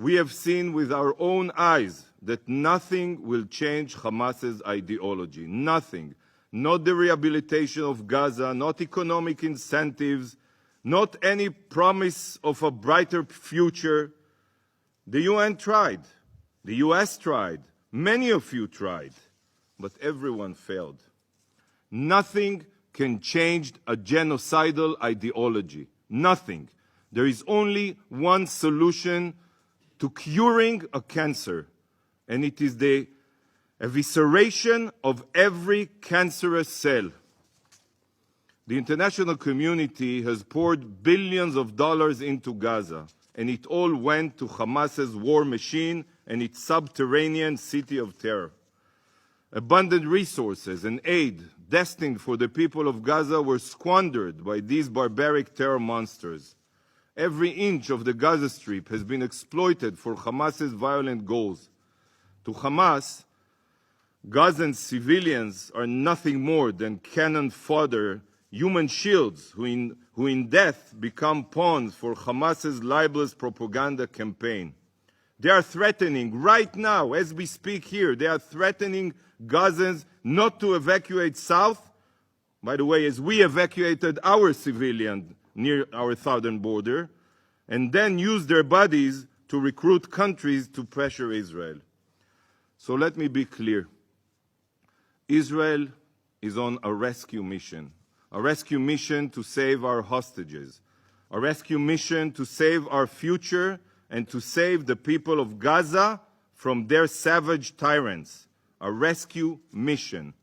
We have seen with our own eyes that nothing will change Hamas's ideology. Nothing. Not the rehabilitation of Gaza, not economic incentives, not any promise of a brighter future. The UN tried. The US tried. Many of you tried. But everyone failed. Nothing can change a genocidal ideology. Nothing. There is only one solution to curing a cancer, and it is the evisceration of every cancerous cell. The international community has poured billions of dollars into Gaza, and it all went to Hamas's war machine and its subterranean city of terror. Abundant resources and aid destined for the people of Gaza were squandered by these barbaric terror monsters. Every inch of the Gaza Strip has been exploited for Hamas's violent goals. To Hamas, Gazan civilians are nothing more than cannon fodder, human shields who in death become pawns for Hamas's libelous propaganda campaign. They are threatening, right now, as we speak here, they are threatening Gazans not to evacuate south, by the way, as we evacuated our civilians near our southern border, and then use their bodies to recruit countries to pressure Israel. So let me be clear. Israel is on a rescue mission to save our hostages, a rescue mission to save our future and to save the people of Gaza from their savage tyrants, a rescue mission.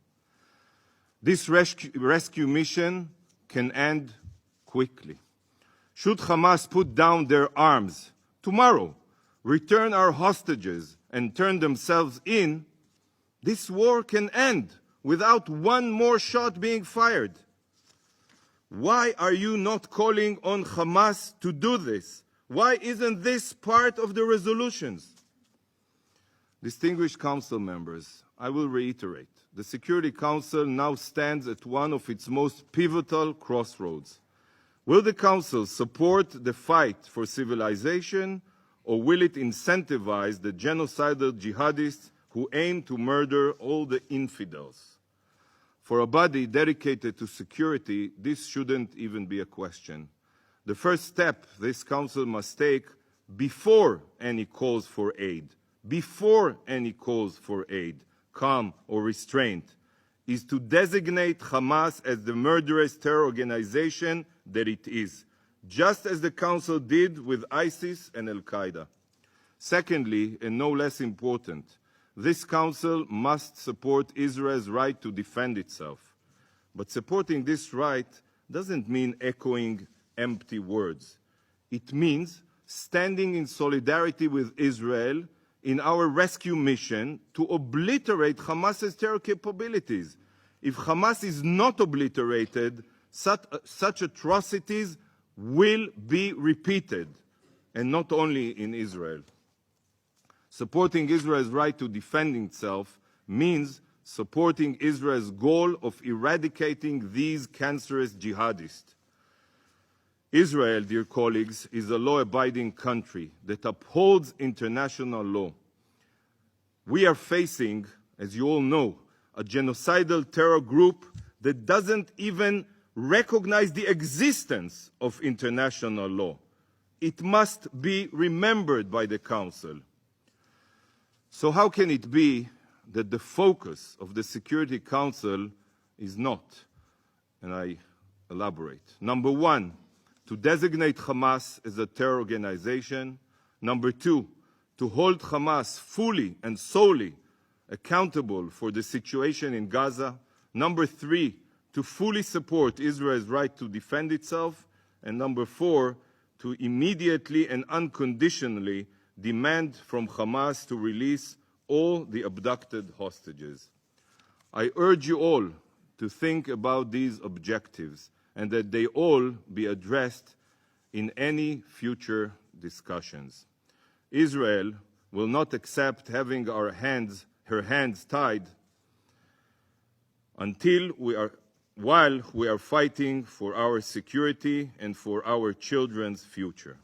This rescue mission can end quickly. Should Hamas put down their arms tomorrow, return our hostages, and turn themselves in, this war can end without one more shot being fired. Why are you not calling on Hamas to do this? Why isn't this part of the resolutions? Distinguished Council members, I will reiterate. The Security Council now stands at one of its most pivotal crossroads. Will the Council support the fight for civilization, or will it incentivize the genocidal jihadists who aim to murder all the infidels? For a body dedicated to security, this shouldn't even be a question. The first step this Council must take before any calls for aid, calm or restraint, is to designate Hamas as the murderous terror organization that it is, just as the Council did with ISIS and Al-Qaeda. Secondly, and no less important, this Council must support Israel's right to defend itself. But supporting this right doesn't mean echoing empty words. It means standing in solidarity with Israel in our rescue mission to obliterate Hamas's terror capabilities. If Hamas is not obliterated, such atrocities will be repeated, and not only in Israel. Supporting Israel's right to defend itself means supporting Israel's goal of eradicating these cancerous jihadists. Israel, dear colleagues, is a law-abiding country that upholds international law. We are facing, as you all know, a genocidal terror group that doesn't even recognize the existence of international law. It must be remembered by the Council. So how can it be that the focus of the Security Council is not, and I elaborate, number one, to designate Hamas as a terror organization. Number two, to hold Hamas fully and solely accountable for the situation in Gaza. Number three, to fully support Israel's right to defend itself. And number four, to immediately and unconditionally demand from Hamas to release all the abducted hostages. I urge you all to think about these objectives and that they all be addressed in any future discussions. Israel will not accept having her hands tied while we are fighting for our security and for our children's future.